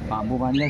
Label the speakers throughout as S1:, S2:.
S1: बांबू बांधल्या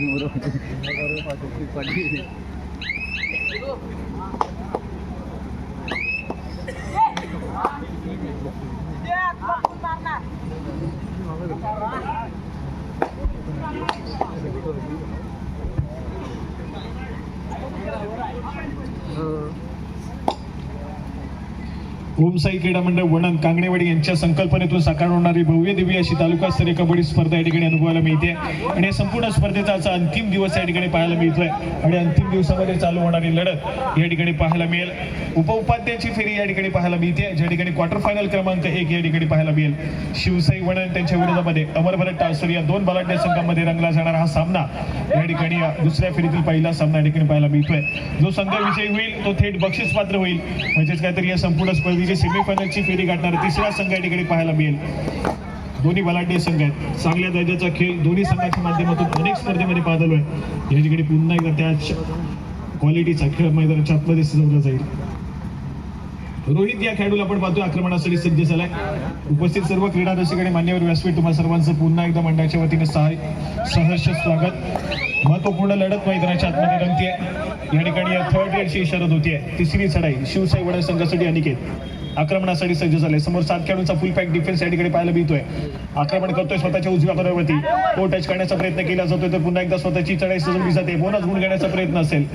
S2: ओमसाई क्रीडा मंडळ वणन कांगणेवाडी यांच्या संकल्पनेतून साकार होणारी भव्य दिव्य अशी तालुकास्तरीय कबड्डी स्पर्धा या ठिकाणी अनुभवायला मिळते आणि संपूर्ण स्पर्धेचा आजचा अंतिम दिवस या ठिकाणी पाहायला मिळतोय आणि अंतिम दिवसामध्ये चालू होणारी लढत या ठिकाणी पाहायला मिळेल. उपउपाध्यायाची फेरी या ठिकाणी पाहायला मिळते ज्या ठिकाणी क्वार्टर फायनल क्रमांक 1 या ठिकाणी पाहायला मिळेल. शिवसाई वणन त्यांच्या विरोधामध्ये अमरभरत टाळसर या दोन बलाढ्य संघांमध्ये रंगला जाणारा हा सामना या ठिकाणी दुसऱ्या फेरीतील पहिला सामना या ठिकाणी पाहायला मिळतोय. जो संघ विजयी होईल तो थेट बक्षीस पात्र होईल म्हणजेच काहीतरी या संपूर्ण स्पर्धेची सेमीफायनलची फेरी गाठणारा तिसरा संघ या ठिकाणी पाहायला मिळेल. दोन्ही बलाढ्य संघ आहेत. चांगल्या दर्जाचा खेळ दोन्ही संघाच्या माध्यमातून अनेक स्पर्धेमध्ये पाहतलोय. या ठिकाणी पुन्हा एकदा त्याच क्वालिटीचा खेळ मैदानाच्या आतमध्ये सजवला जाईल. रोहित या खेळाडूला आपण पाहतोय आक्रमणासाठी सज्ज झालाय. उपस्थित सर्व क्रीडा रसिक आणि मान्यवर व्यासपीठ तुम्हा सर्वांचं पुन्हा एकदा मंडळाच्या वतीने सहर्ष स्वागत. महत्वपूर्ण लढत मैदानाच्या आतमध्ये रंगतीये. या ठिकाणी थर्ड रेडची इशारत होतीये. तिसरी चढाई शिवसाई वडा संघासाठी अनिकेत आक्रमणासाठी सज्ज झाले. समोर 7 खेळाडूंचा फुल पॅक डिफेन्स या ठिकाणी पाहायला मिळतोय. आक्रमण करतोय स्वतःच्या उजव्या पदावरती. तो टच करण्याचा प्रयत्न केला जातोय तर पुन्हा एकदा स्वतःची चढाई सजवली जाते. बोनस गुण घेण्याचा प्रयत्न असेल.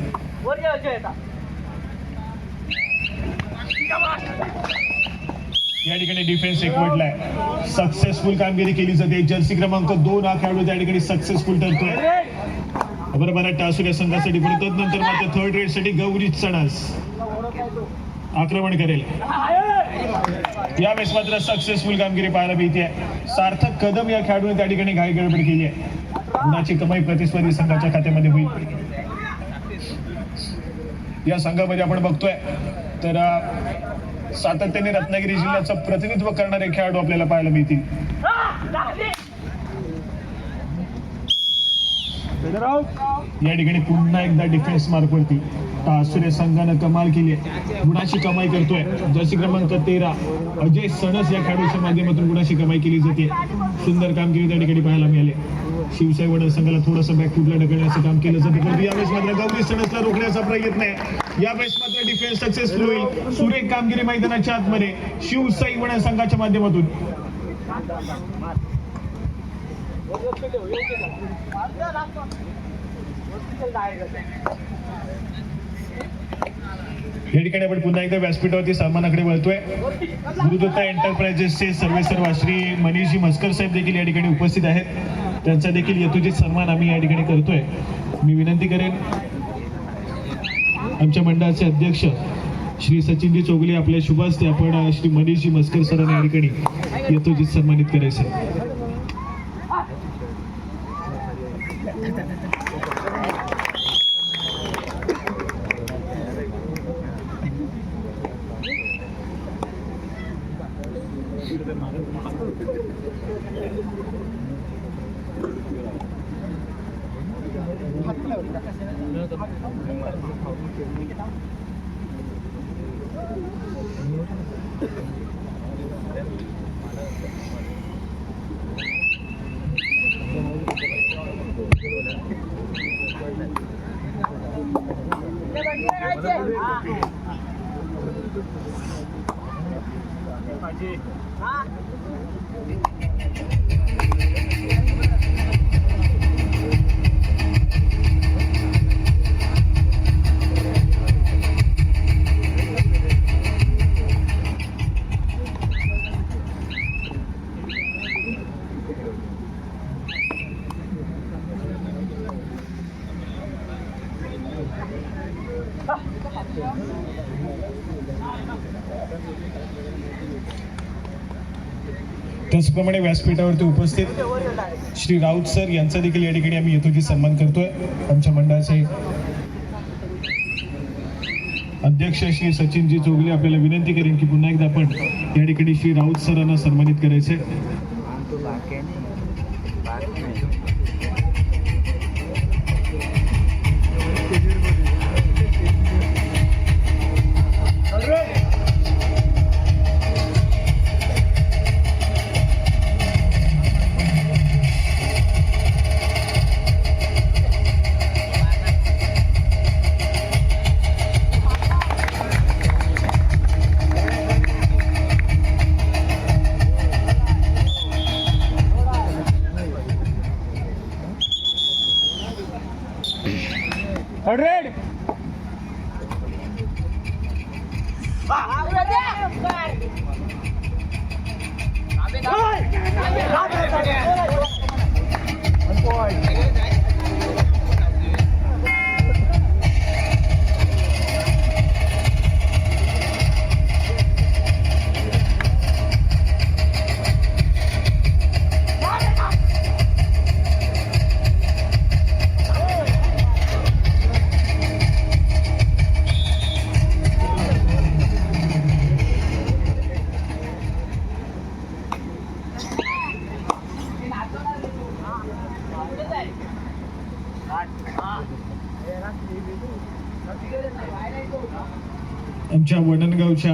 S2: या ठिकाणी डिफेन्स एकवटलाय. सक्सेसफुल कामगिरी केली जाते. जर्सी क्रमांक 2 हा खेळाडू त्या ठिकाणी सक्सेसफुल ठरतोय. बरोबर टासुऱ्या संघासाठी परत नंतर मात्र थर्ड रेड साठी गौरी चणास आक्रमण करेल. यावेळेस मात्र सक्सेसफुल कामगिरी पाहायला मिळते. सार्थक कदम या खेळाडूने त्या ठिकाणी घाई गडबड केली आहे. गुणाची कमाई प्रतिस्पर्धी संघाच्या खात्यामध्ये होईल. या संघामध्ये आपण बघतोय तर सातत्याने रत्नागिरी जिल्ह्याचं प्रतिनिधित्व करणारे खेळाडू आपल्याला पाहायला मिळतील. या ठिकाणी पुन्हा एकदा डिफेन्स मार्कवरती टासुरे संघानं कमाल केली आहे. गुणाची कमाई करतोय. जर्सी क्रमांक 13 अजय सणस या खेळाडूच्या माध्यमातून गुणाची कमाई केली जाते. सुंदर कामगिरी त्या ठिकाणी पाहायला मिळाले. शिवसाई वडा संघाला थोडंसं बॅकफुटला ढकलण्याचं काम केलं जातं परंतु यावेळेस मात्र गौरी सणसला रोखण्याचा प्रयत्न आहे. यावेळेस मात्र डिफेन्स सक्सेसफुल होईल. सुरेख कामगिरी मैदानाच्या आतमध्ये शिवसाई वडा संघाच्या माध्यमातून. या ठिकाणी आपण पुन्हा एकदा व्यासपीठावरती सन्मानाकडे वळतोय. गुरुदत्ता एंटरप्राइजेसचे सर्वेसर्वा श्री मनीषजी मस्कर साहेब देखील या ठिकाणी उपस्थित आहेत. त्यांचा देखील यथोचित सन्मान आम्ही या ठिकाणी करतोय. मी विनंती करेन आमच्या मंडळाचे अध्यक्ष श्री सचिनजी चौगले आपल्या शुभ हस्ते आपण श्री मनीषजी मस्कर सरांना या ठिकाणी यथोचित सन्मानित करायचे. त्याचप्रमाणे व्यासपीठावरती उपस्थित श्री राऊत सर यांचा देखील या ठिकाणी आम्ही यथोचित सन्मान करतोय. आमच्या मंडळाचे अध्यक्ष श्री सचिनजी चौगले आपल्याला विनंती करेन की पुन्हा एकदा आपण या ठिकाणी श्री राऊत सरांना सन्मानित करायचे. आमच्या वडणगावच्या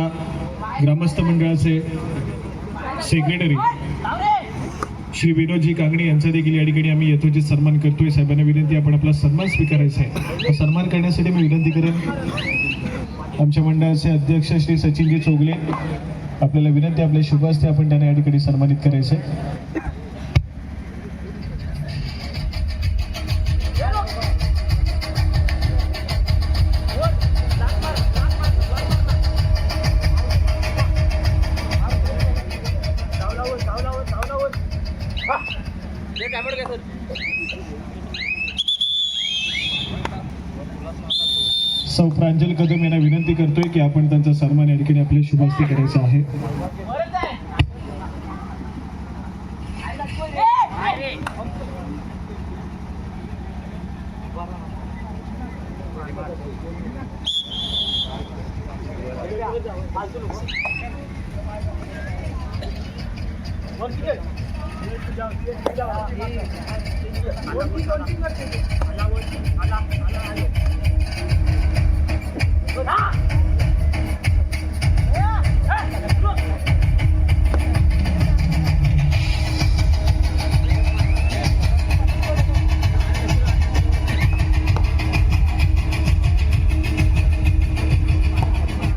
S2: ग्रामस्थ मंडळाचे सेक्रेटरी श्री विनोदजी कांगणे यांचा देखील या ठिकाणी आम्ही यथोचित सन्मान करतोय. साहेबांना विनंती, आपण आपला सन्मान स्वीकारायचा आहे. सन्मान करण्यासाठी मी विनंती करेन आमच्या मंडळाचे अध्यक्ष श्री सचिनजी चोगले, आपल्याला विनंती, आपल्या शुभ हस्ते आपण त्यांना या ठिकाणी सन्मानित करायचं आहे. सौ प्रांजल कदम यांना विनंती करतोय की आपण त्यांचा सन्मान या ठिकाणी आपल्या शुभ हस्ते करायचा आहे.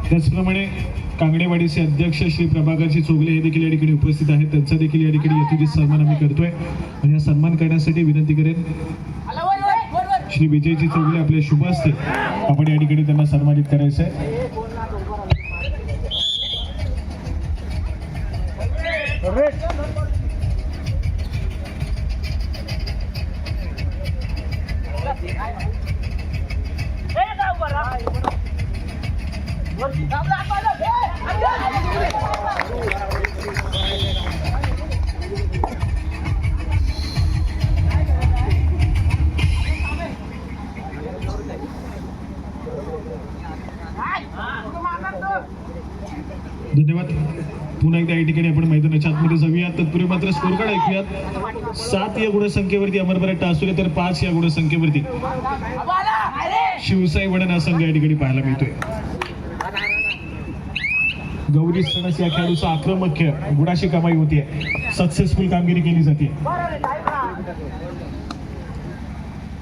S2: त्याचप्रमाणे कांगडेवाडीचे अध्यक्ष श्री प्रभाकरजी चोगले हे देखील या ठिकाणी उपस्थित आहेत. त्यांचा देखील या ठिकाणी यथोचित सन्मान आम्ही करतोय आणि हा सन्मान करण्यासाठी विनंती करेन श्री विजयजी चोगले, आपल्या शुभ हस्ते आपण या ठिकाणी त्यांना सन्मानित करायचं आहे. धन्यवाद. पुन्हा एकदा या ठिकाणी आपण मैदानाच्या आतमध्ये जाऊया. तत्पूर्वी मात्र स्कोर कार्ड ऐकूयात. 7 या गुणसंख्येवरती अमरबरा टासुले, तर 5 या गुणसंख्येवरती शिवसाई वडण हा संघ या ठिकाणी पाहायला मिळतोय. गौरी सणस या खेळाडूचा आक्रमक खेळ, गुणाशी कमाई होतीये, सक्सेसफुल कामगिरी केली जाते.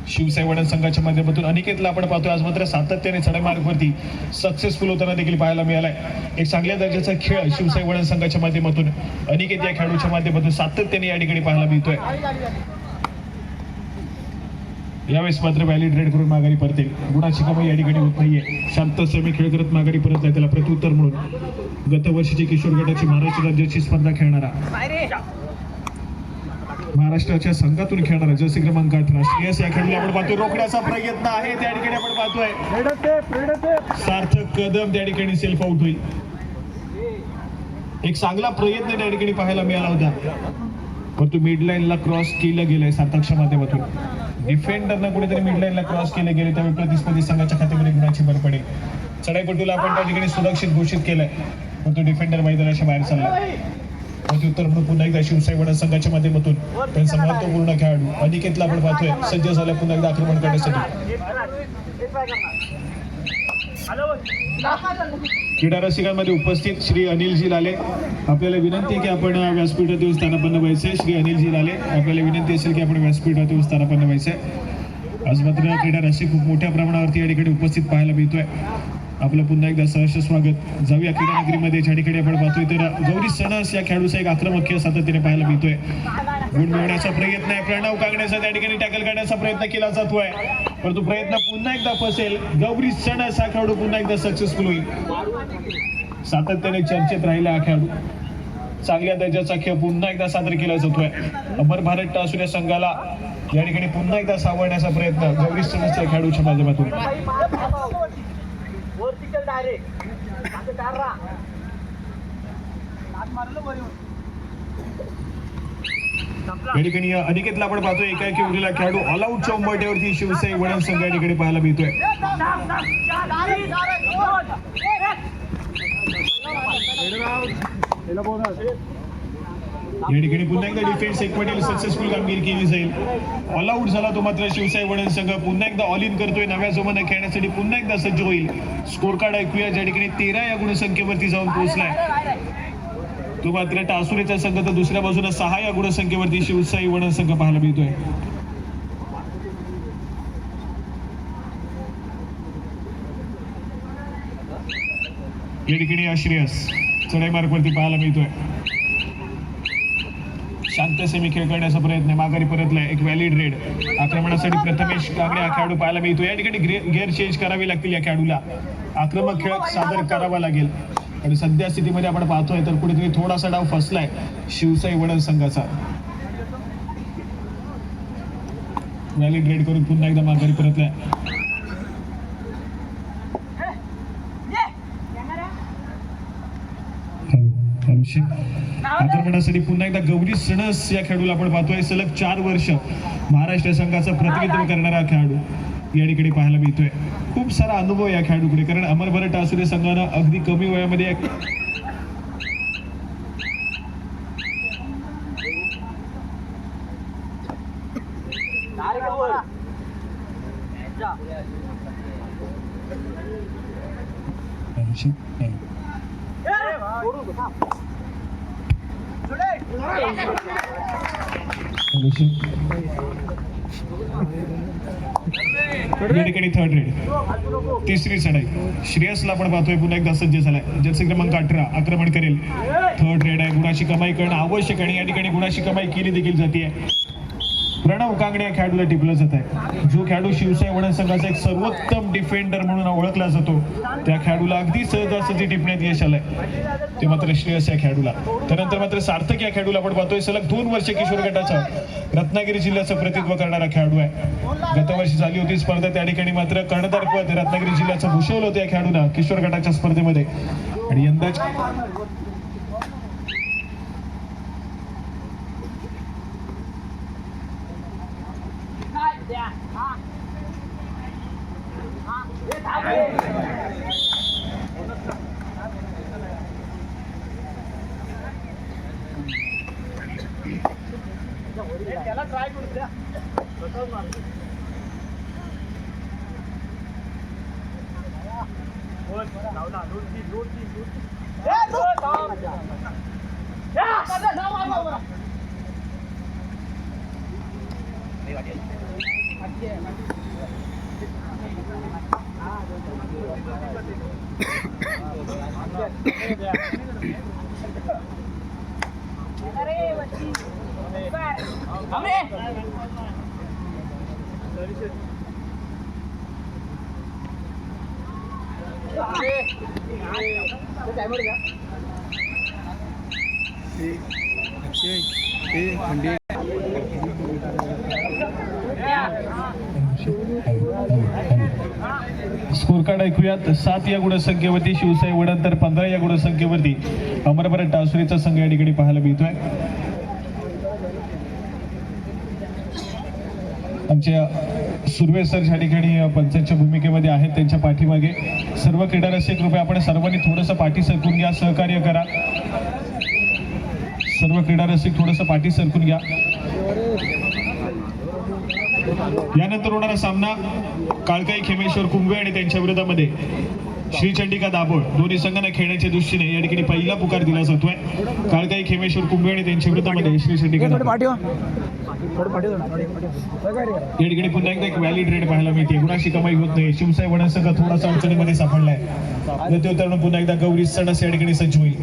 S2: शिवसाई वडण संघाच्या माध्यमातून अनिकेतला आपण पाहतोय आज मात्र सातत्याने चढाई मार्गवरती सक्सेसफुल होताना देखील पाहायला मिळालाय. एक चांगल्या दर्जाचा खेळ शिवसाई वडण संघाच्या माध्यमातून अनिकेत या खेळाडूच्या माध्यमातून सातत्याने या ठिकाणी पाहायला मिळतोय. यावेळेस मात्र व्हॅलिड रेड करून माघारी परतेल. गुणाची कमाई या ठिकाणी होत नाहीये. शांत समी खेळ करत माघारी परत आहे. त्याला प्रत्युत्तर म्हणून गतवर्षीची किशोर गटाची महाराष्ट्र राज्याची स्पर्धा खेळणारा, महाराष्ट्राच्या संघातून खेळणारा जर्सी क्रमांक 18 श्रेयस या खेळाडूला आपण पाहतोय. रोखण्याचा प्रयत्न आहे त्या ठिकाणी आपण पाहतोय. सार्थक कदम त्या ठिकाणी सेल्फ आउट होईल. एक चांगला प्रयत्न त्या ठिकाणी पाहायला मिळाला होता, परंतु मिड लाईनला क्रॉस केलं गेलंय सार्थकच्या माध्यमातून. डिफेंडरनं कुठेतरी मिड लाईनला क्रॉस केले गेले, त्यावेळी प्रतिस्पर्धी संघाच्या खात्यामध्ये गुणाची भर पडेल. चढाईपटूला आपण त्या ठिकाणी सुरक्षित घोषित केलंय, परंतु डिफेंडर मैदानाच्या बाहेर चाललाय. प्रत्युत्तर म्हणून पुन्हा एकदा शिवसाई वडा संघाच्या माध्यमातून त्यांचा महत्वपूर्ण खेळाडू अनिकेतला आपण पाहतोय सज्ज झाल्या पुन्हा एकदा आक्रमण करण्यासाठी. क्रीडा रसिकांमध्ये उपस्थित श्री अनिलजी लाले, आपल्याला विनंती की आपण व्यासपीठावर स्थानापन्न व्हायचे. श्री अनिलजी लाले, आपल्याला विनंती असेल की आपण व्यासपीठावर स्थानापन्न व्हायचे. आज मात्र क्रीडा रसिक खूप मोठ्या प्रमाणावरती या ठिकाणी उपस्थित पाहायला मिळतोय. आपलं पुन्हा एकदा सहर्ष स्वागत. जाऊया क्रीडा नगरीमध्ये ज्या ठिकाणी आपण पाहतोय तर गौरी सणस या खेळाडूचा एक आक्रमक खेळ सातत्याने पाहायला मिळतोय. गुण मिळवण्याचा प्रयत्न आहे, प्रणव कांगण्याचा त्या ठिकाणी टॅकल करण्याचा प्रयत्न केला जातोय, परंतु प्रयत्न पुन्हा एकदा फसेल. गौरी सणस हा खेळाडू पुन्हा एकदा सक्सेसफुल होईल. सातत्याने चर्चेत राहिला हा खेळाडू. चांगल्या दर्जाचा खेळ पुन्हा एकदा सादर केला जातोय. अमर भारत टासुरे संघाला या ठिकाणी पुन्हा एकदा सावरण्याचा प्रयत्न गौरी सणस या खेळाडूच्या माध्यमातून. या ठिकाणी अनिकेतला आपण पाहतोय एकाएकी उरलेला खेळाडू ऑल आउटच्या उंबरठ्यावरती शिवसाई वडा संघ या ठिकाणी पाहायला मिळतोय. या ठिकाणी पुन्हा एकदा डिफेन्स एकवटेल सक्सेसफुल कामगिरी केली जाईल. ऑल आउट झाला तो मात्र शिवसाई वडा संघ पुन्हा एकदा ऑल इन करतोय. नव्या जोमाने खेळण्यासाठी पुन्हा एकदा सज्ज होईल. स्कोर कार्ड ऐकूया ज्या ठिकाणी 13 या गुणसंख्येवरती जाऊन पोहोचलाय तो मात्र टासुरेचा संघ, तर दुसऱ्या बाजूला 6 या गुणसंख्येवरती शिवसाई वडा संघ पाहायला मिळतोय. या ठिकाणी अश्रेयस चढाई मार्गवरती पाहायला मिळतोय. शांत सेमी खेळ करण्याचा प्रयत्न माघारी परतलाय. एक व्हॅलिड रेड आक्रमणासाठी प्रथमेश कांगडे हा खेळाडू पाहायला मिळतो. या ठिकाणी गिअर चेंज करावी लागतील या खेळाडूला. आक्रमक खेळ सादर करावा लागेल आणि सध्या स्थितीमध्ये आपण पाहतोय तर कुठेतरी थोडासा डाव फसलाय शिवसाई वडा संघाचा. व्हॅलिड रेड करून पुन्हा एकदा माघारी परतलाय. आक्रमणासाठी पुन्हा एकदा गौरी सणस या खेळाडूला आपण पाहतोय. सलग 4 वर्ष महाराष्ट्र संघाचं प्रतिनिधित्व करणारा खेळाडू या ठिकाणी पाहायला मिळतोय. खूप सारा अनुभव या खेळाडूकडे, कारण अमर भारत टासुरे संघानं अगदी कमी वयामध्ये या ठिकाणी थर्ड रेड, तिसरी चढाई. श्रेयसला आपण पाहतोय पुन्हा एकदा सज्ज झालाय. जर्सी क्रमांक 18 आक्रमण करेल. थर्ड रेड आहे. गुणाची कमाई करणं आवश्यक आणि या ठिकाणी गुणाची कमाई केली देखील जाते. प्रणव कांगणे या खेळाडूला टिपलं जात आहे. जो खेळाडू शिवसाई वडा संघाचा एक सर्वोत्तम डिफेंडर म्हणून ओळखला जातो त्या खेळाडूला अगदी सहजासहजी टिपण्यात यश आलंय ते मात्र श्रेयस या खेळाडूला. त्यानंतर मात्र सार्थक या खेळाडूला आपण पाहतोय. सलग 2 वर्ष किशोर गटाचा रत्नागिरी जिल्ह्याचं प्रतिनिधित्व करणारा खेळाडू आहे. गतवर्षी झाली होती स्पर्धा, त्या ठिकाणी मात्र कर्णधार पद रत्नागिरी जिल्ह्याचं भूषवलं होतं या खेळाडूला किशोर गटाच्या स्पर्धेमध्ये. आणि यंदाच स्कोर कार्ड ऐकूयात. 7 या गुणसंख्येवरती शिवसाई वडा, तर 15 या गुणसंख्येवरती अमर भारत टासुरेचा संघ या ठिकाणी पाहायला मिळतोय. आमच्या सुर्वे सर ज्या ठिकाणी पंचायतच्या भूमिकेमध्ये आहेत त्यांच्या पाठीमागे सर्व क्रीडा रसिक कृपया आपण सर्वांनी थोडंसं पाठी सरकून घ्या, सहकार्य करा. सर्व क्रीडा रसिक थोडंसं पाठी सरकून घ्या. यानंतर होणारा सामना काळकाई खेमेश्वर कुंभे आणि त्यांच्या विरोधामध्ये श्री चंडिका दाभोळ. दोन्ही संघांना खेळण्याच्या दृष्टीने या ठिकाणी पहिला पुकार दिला जातोय. काळकाई खेमेश्वर कुंभे आणि त्यांच्या विरोधामध्ये श्री चंडिका दाभोळ. या ठिकाणी पुन्हा एकदा एक व्हॅलिड रेड पाहायला मिळते. गुणाची कमाई होत नाही. शिवसाई वडा संघ थोडासा अडचणीमध्ये सापडलाय. प्रत्युत्तरानं पुन्हा एकदा गौरी सणस या ठिकाणी सज्ज होईल.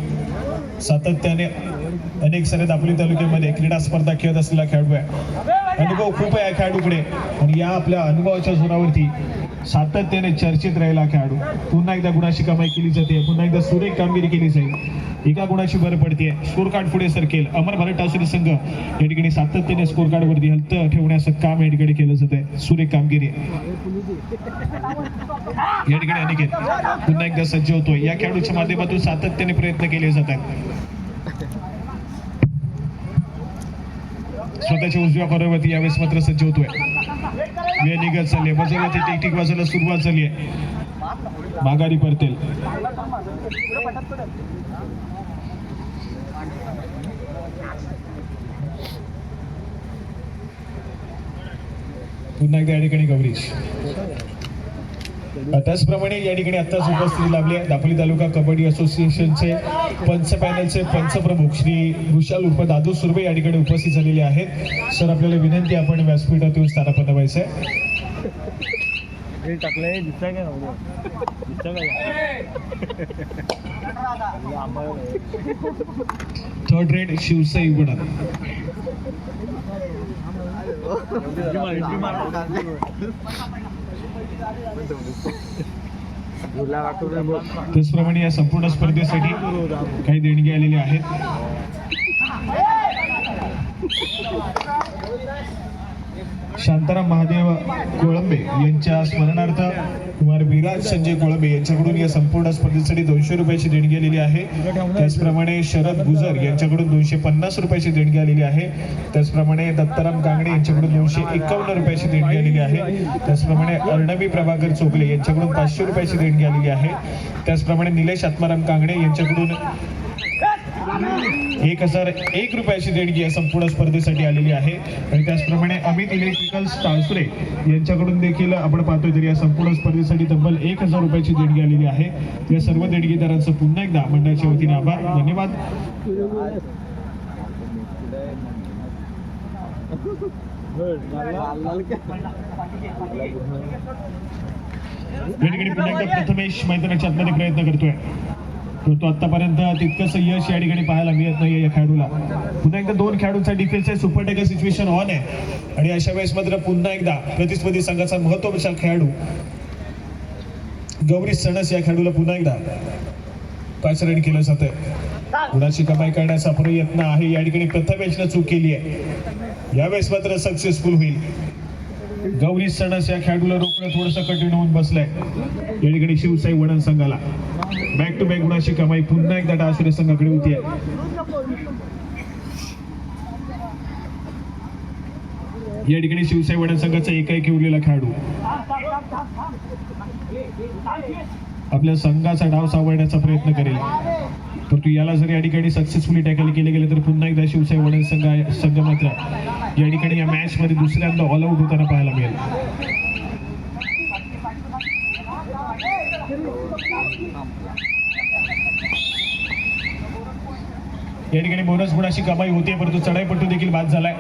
S2: सातत्याने अनेक सारे दापोली तालुक्यामध्ये क्रीडा स्पर्धा खेळत असलेला खेळाडू आहे. अनुभव खूप आहे या खेळाडूकडे आणि या आपल्या अनुभवाच्या जोरावरती सातत्याने चर्चेत राहिला खेळाडू. पुन्हा एकदा गुणाची कमाई केली जाते. पुन्हा एकदा सुरेख कामगिरी केली जाईल. एका गुणाची भर पडते. स्कोर कार्ड पुढे सरकेल. अमर भारत टासुरी संघ या ठिकाणी सातत्याने स्कोर कार्ड वरती हलत ठेवण्याचं काम या ठिकाणी केलं जात आहे. सुरेख कामगिरी या ठिकाणी अनिकेत पुन्हा एकदा सज्ज होतोय. या खेळाडूच्या माध्यमातून सातत्याने प्रयत्न केले जात आहेत. स्वतःच्या उजव्या कॉर्नरवरती यावेळेस मात्र सज्ज होतोय. वेळ निघत चालली. बाजूवरती टिकटिक वाजायला सुरुवात झाली आहे. माघारी परतेल. पुन्हा एकदा या ठिकाणी गौरीश. त्याचप्रमाणे या ठिकाणी आत्ताच उपस्थिती लाभली आहे दापोली तालुका कबड्डी असोसिएशनचे पंच पॅनलचे पंचप्रमुख श्री विशाल उर्फ दादू सुर्वे या ठिकाणी उपस्थित झालेले आहेत. सर आपल्याला विनंती आपण व्यासपीठात येऊन स्थानापन्न व्हायचंय. Third red Shivsai vada. त्याचप्रमाणे या संपूर्ण स्पर्धेसाठी काही देणगी आलेली आहेत. शांताराम महादेव कोळंबे यांच्या स्मरणार्थ कुमार विराज संजय कोळंबे यांच्याकडून या संपूर्ण स्पर्धेसाठी 200 रुपयाची देणगी आलेली आहे. त्याचप्रमाणे शरद गुजर यांच्याकडून 250 रुपयाची देणगी आलेली आहे. त्याचप्रमाणे दत्ताराम कांगणे यांच्याकडून 251 रुपयाची देणगी आलेली आहे. त्याचप्रमाणे अर्णवी प्रभाकर चोगले यांच्याकडून 500 रुपयाची देणगी आलेली आहे. त्याचप्रमाणे निलेश आत्माराम कांगणे यांच्याकडून 1001 रुपयाची देणगी या संपूर्ण स्पर्धेसाठी आलेली आहे. आणि त्याचप्रमाणे अमित इलेक्ट्रिकल्स टाळसुरे यांच्याकडून देखील आपण पाहतोय तर या संपूर्ण स्पर्धेसाठी तब्बल 1000 रुपयाची देणगी आलेली आहे. या सर्व देणगीदारांचं पुन्हा एकदा मंडळाच्या वतीने आभार. धन्यवाद. या ठिकाणी पुन्हा एकदा प्रथमेश मैदानाच्या आतमध्ये प्रयत्न करतोय. तो आतापर्यंत तितकंसं यश या ठिकाणी पाहायला मिळत नाहीये या खेळाडूला. पुन्हा एकदा दोन खेळाडूंचा डिफेन्स आहे. सुपर टेकर सिच्युएशन ऑन आहे आणि अशा वेळेस मात्र पुन्हा एकदा प्रतिस्पर्धी संघाचा महत्त्वाचा खेळाडू गौरी सणस या खेळाडूला पुन्हा एकदा पाचारण केलं जातंय. गुणाची कमाई करण्याचा प्रयत्न आहे. या ठिकाणी प्रथमेशनं चूक केली आहे. यावेळेस मात्र सक्सेसफुल होईल. गौरी सणस या खेळाडूला रोखणं थोडंसं कठीण होऊन बसलंय. या ठिकाणी शिवसाई वडण संघाला बॅक टू बॅक गुणाची कमाई पुन्हा एकदा टासुरे संघाकडे होती आहे. या ठिकाणी शिवसाई वडण संघाचा एकाएकी उरलेला खेळाडू आपल्या संघाचा डाव सावरण्याचा प्रयत्न करेल. परंतु याला जर या ठिकाणी सक्सेसफुली टॅकल केले गेले तर पुन्हा एकदा शिवसाई वडण संघ मात्र या ठिकाणी या मॅच मध्ये दुसऱ्यांदा ऑल आउट होताना पाहायला मिळेल. या ठिकाणी बोनस गुणाची कमाई होते परंतु चढाईपट्टू देखील बाद झालाय.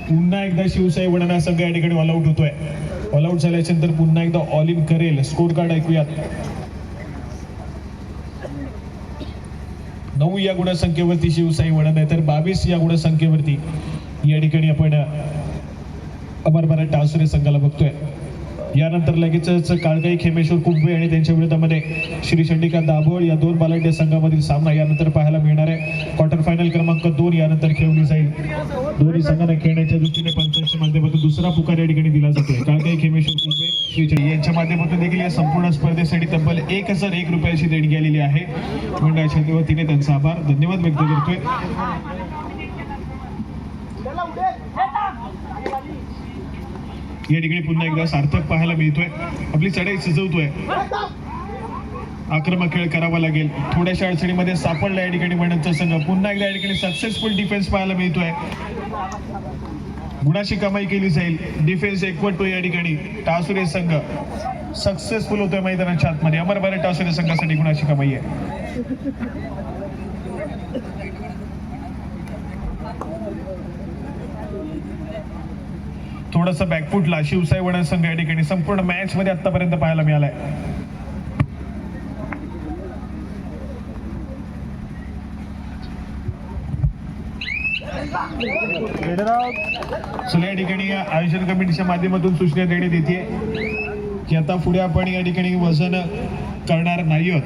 S2: पुन्हा एकदा शिवसाई वडणा संघ या ठिकाणी ऑल आउट होतोय. ऑल आउट झाल्याच्या नंतर पुन्हा एकदा ऑल इन करेल. स्कोर कार्ड ऐकूयात. 9 या गुणसंख्येवरती शिवसाई वडण आहे तर 22 या गुणसंख्येवरती या ठिकाणी आपण अमर भारत टासुरे संघाला बघतोय. यानंतर लगेचच काळगाई खेमेश्वर कुंभे आणि त्यांच्या विरोधामध्ये श्री चंडिका दाभोळ या दोन बालाढ्य संघामधील सामना यानंतर पाहायला मिळणार आहे. क्वार्टर फायनल क्रमांक 2 यानंतर खेळली जाईल. दोन्ही संघांना खेळण्याच्या दृष्टीने पंचांच्या माध्यमातून दुसरा पुकार या ठिकाणी दिला जातोय. काळगाई खेमेश्वर कुंभे श्री चंडी यांच्या माध्यमातून देखील या संपूर्ण स्पर्धेसाठी तब्बल 1001 रुपयाची देणगी आलेली आहे. मंडळाच्या वतीने त्यांचा आभार धन्यवाद व्यक्त करतोय. या ठिकाणी पुन्हा एकदा सार्थक पाहायला मिळतोय. आपली चढाई सजवतोय. आक्रमक खेळ करावा लागेल. थोड्याशा अडचणीमध्ये सापडला या ठिकाणी वणंदचा संघ. पुन्हा एकदा या ठिकाणी सक्सेसफुल डिफेन्स पाहायला मिळतोय. गुणाची कमाई केली जाईल. डिफेन्स एकवटतो या ठिकाणी. टासुरे संघ सक्सेसफुल होतोय मैदानाच्या आतमध्ये. अमर भारत टासुरे संघासाठी गुणाची कमाई आहे. थोडंसं बॅकफुटला शिवसाई वणंद संघ या ठिकाणी संपूर्ण मॅच मध्ये आतापर्यंत पाहायला मिळालाय. या ठिकाणी आयोजन कमिटीच्या माध्यमातून सूचना देण्यात येते की आता पुढे आपण या ठिकाणी वजन करणार नाही आहोत.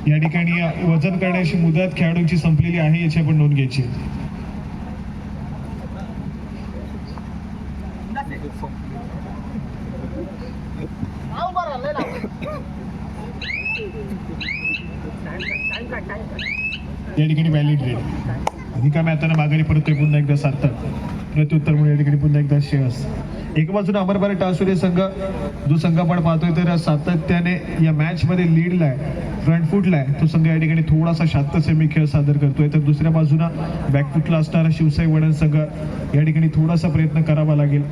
S2: या ठिकाणी वजन करण्याची मुदत खेळाडूंची संपलेली आहे याची आपण नोंद घ्यायची. या ठिकाणी व्हॅलिड रेड अधिकामी आता माघारी परतोय. पुन्हा एकदा सार्थक प्रत्युत्तर म्हणून या ठिकाणी पुन्हा एकदा श्रेयस. एक बाजूने अमर भारत टासुरे संघ जो संघ आपण पाहतोय तर सातत्याने या मॅच मध्ये लीडला आहे, फ्रंट फुटला आहे. तो संघ या ठिकाणी थोडासा शांतसेमी खेळ सादर करतोय. तर दुसऱ्या बाजूला बॅकफुटला असणारा शिवसाई वणंद संघ या ठिकाणी थोडासा प्रयत्न करावा लागेल.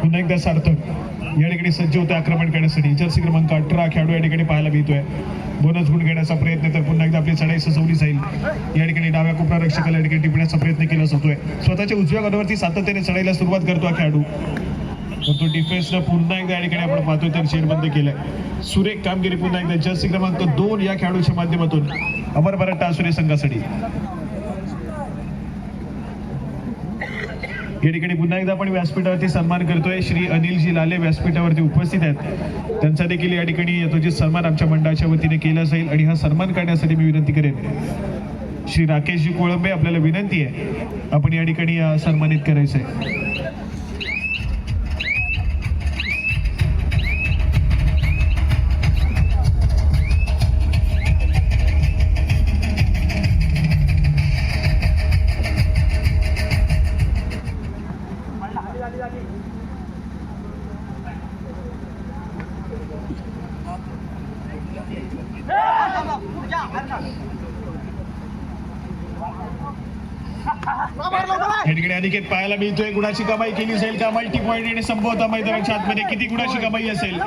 S2: पुन्हा एकदा सार्थक या ठिकाणी सज्ज होते आक्रमण करण्यासाठी. जर्सी क्रमांक 18 खेळाडू या ठिकाणी पाहायला मिळतोय. बोनस गुण घेण्याचा प्रयत्न. तर पुन्हा एकदा आपली चढाई सजवली जाईल. या ठिकाणी डाव्या कोपरा रक्षकाला या ठिकाणी टिपण्याचा प्रयत्न केला जातोय. स्वतःच्या उजव्या गडावरती सातत्याने चढाईला सुरुवात करतो हा खेळाडू. पण तो डिफेन्सनं पुन्हा एकदा या ठिकाणी आपण पाहतोय तर चेरबंद केलाय. सुरेख कामगिरी पुन्हा एकदा जर्सी क्रमांक 2 या खेळाडूच्या माध्यमातून अमर भारत टासुरे संघासाठी. या ठिकाणी पुन्हा एकदा आपण व्यासपीठावरती सन्मान करतोय. श्री अनिलजी लाले व्यासपीठावरती उपस्थित आहेत. त्यांचा देखील या ठिकाणी यथोचित सन्मान आमच्या मंडळाच्या वतीने केला जाईल. आणि हा सन्मान करण्यासाठी मी विनंती करेन श्री राकेशजी कोळंबे, आपल्याला विनंती आहे आपण या ठिकाणी सन्मानित करायचं आहे. या ठिकाणी अनिकेत पाहायला मिळतोय. गुणाची कमाई केली जाईल का? मल्टी पॉईंट संभवता मैदानाच्या आतमध्ये किती गुणाची कमाई असेल?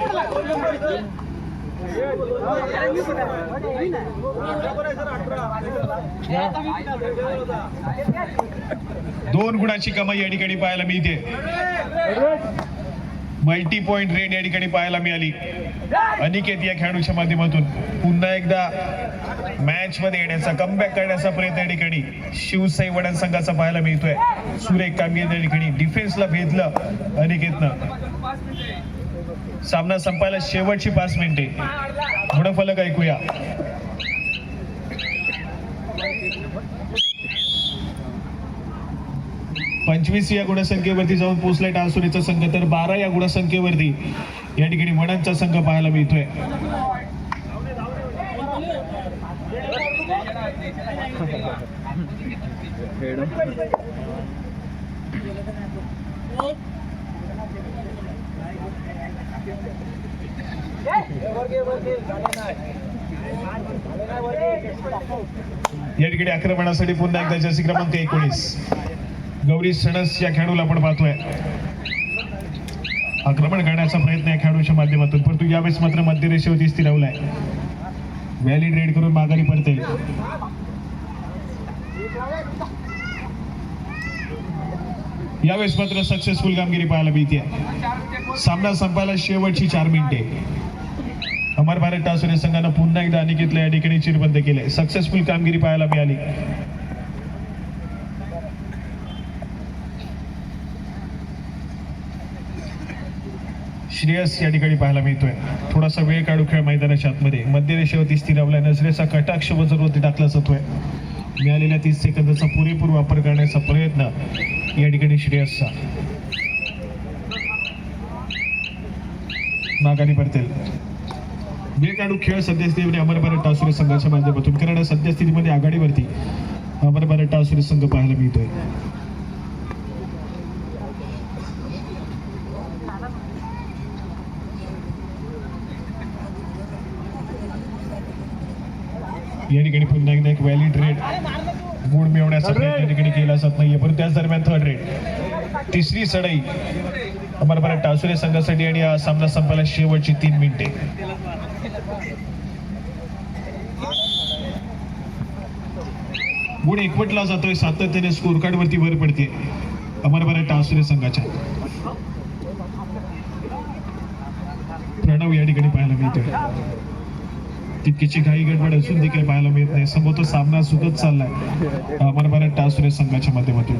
S2: 2 गुणाची कमाई या ठिकाणी पाहायला मिळते. मल्टी पॉइंट रेड या ठिकाणी पाहायला मिळाली. अनिकेत या खेळाडूच्या माध्यमातून पुन्हा एकदा मॅच मध्ये येण्याचा, कमबॅक करण्याचा प्रयत्न या ठिकाणी शिवसाई वणंद संघाचा पाहायला मिळतोय. सुरेख कामगिरी या ठिकाणी. डिफेन्सला भेदलं अनिकेतनं. सामना संपायला शेवटची 5 मिनिटे. गुणफलक ऐकूया. 25 या गुणसंख्येवरती जाऊन पोहोचलाय टासुरेचा संघ. तर 12 या गुणसंख्येवरती या ठिकाणी वणंदचा संघ पाहायला मिळतोय. या ठिकाणी आक्रमणासाठी पुन्हा एकदा जर्सी क्रमांक 19 गौरी सणस या खेळाडूला आपण पाहतोय. आक्रमण करण्याचा प्रयत्न या खेळाडूच्या माध्यमातून, परंतु यावेळेस मात्र मध्यरेषेवरती स्थिरावलाय. व्हॅलिड रेड करून माघारी परतेल. यावेळेस मात्र सक्सेसफुल कामगिरी पाहायला मिळते. सामना संपायला शेवटची 4 मिनिटे. अमर भारत टासुरे संघानं पुन्हा एकदा अनिकेतला या ठिकाणी चिरबंद केलंय. सक्सेसफुल कामगिरी पाहायला मिळाली. श्रेयस या ठिकाणी पाहायला मिळतोय. थोडासा वेळ काढू खेळ मैदानाच्या आतमध्ये. मध्यरेषेवरती स्थिरावलाय. नजरेचा कटाक्ष वरती टाकला जातोय. मिळालेल्या 30 सेकंदाचा पुरेपूर वापर करण्याचा प्रयत्न या ठिकाणी श्रेयसचा. माघारी परतेल. बेकाडू खेळ सद्यस्थितीमध्ये अमर भारत टासुरे संघाच्या माध्यमातून कारण सद्यस्थितीमध्ये आघाडीवरती अमर भारत टासुरे संघ पाहायला मिळतोय. या ठिकाणी पुन्हा एकदा एक व्हॅलिड रेड गुण मिळवण्याचा प्रयत्न या ठिकाणी केला जात नाहीये, पण त्याच दरम्यान थर्ड रेड तिसरी सडाई अमर भारत टासुरे संघासाठी आणि हा सामना संपायला शेवटची 3 मिनिटे. गुण एकवटला जातोय, सातत्याने स्कोर कार्ड वरती भर पडते अमर भारत टासुरे संघाच्या. प्रणव या ठिकाणी पाहायला मिळतोय, तितकीची काही गडबड असून देखील पाहायला मिळत नाही. समोर तो सामना सुखद चाललाय अमर भारत टासुरे संघाच्या माध्यमातून.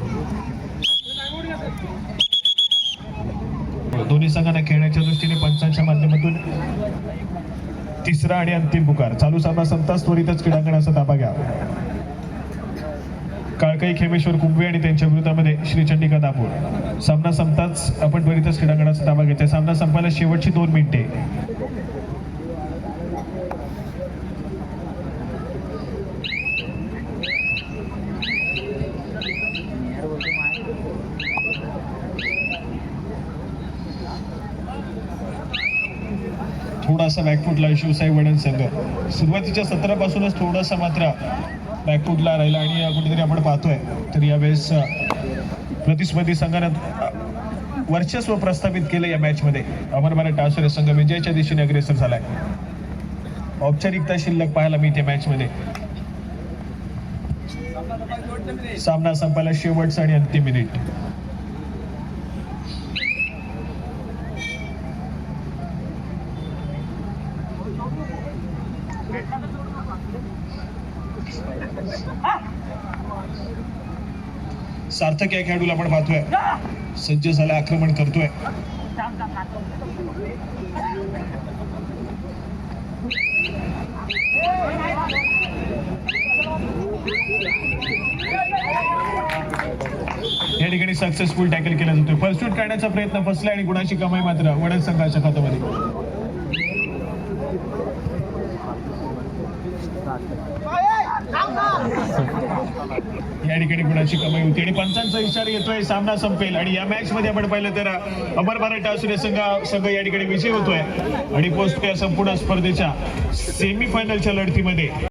S2: दोन्ही संघांना खेळण्याच्या दृष्टीने पंचांच्या माध्यमातून तिसरा आणि अंतिम पुकार. चालू सामना संपताच त्वरितच क्रीडांगणाचा ताबा घ्या. काळकाई खेमेश्वर कुंभे आणि त्यांच्या विरोधामध्ये श्री चंडिका दापूर. सामना संपताच आपण त्वरितच क्रीडांगणाचा ताबा घ्यायचा. सामना संपायला शेवटची 2 मिनिटे. थोडासा बॅकफुटला शिवसाई वडण संघ सुरुवातीच्या सत्रापासूनच थोडासा मात्र बॅकफुटला राहिला आणि कुठेतरी आपण पाहतोय तर यावेळेस प्रतिस्पर्धी संघानं वर्चस्व प्रस्थापित केलं या मॅच मध्ये. अमर भारत टासुरे संघ विजयाच्या दिशेने अग्रेसर झालाय. औपचारिकता शिल्लक पाहायला मिळते मॅच मध्ये. सामना संपायला शेवटचा आणि अंतिम मिनिट. सार्थक या खेळाडूला आपण पाहतोय सज्ज झाला, आक्रमण करतोय. या ठिकाणी सक्सेसफुल टॅकल केला जातोय. परस्यूट करण्याचा प्रयत्न फसला आणि गुणाची कमाई मात्र वडद संघाच्या खात्यामध्ये. या ठिकाणी गुणाची कमाई होती आणि पंचांचा इशारा येतोय सामना संपेल. आणि या मॅच मध्ये आपण पाहिलं तर अमर भारत टासुरे संघ या ठिकाणी विजय होतोय आणि पोहोचतोय संपूर्ण स्पर्धेच्या सेमीफायनलच्या लढतीमध्ये.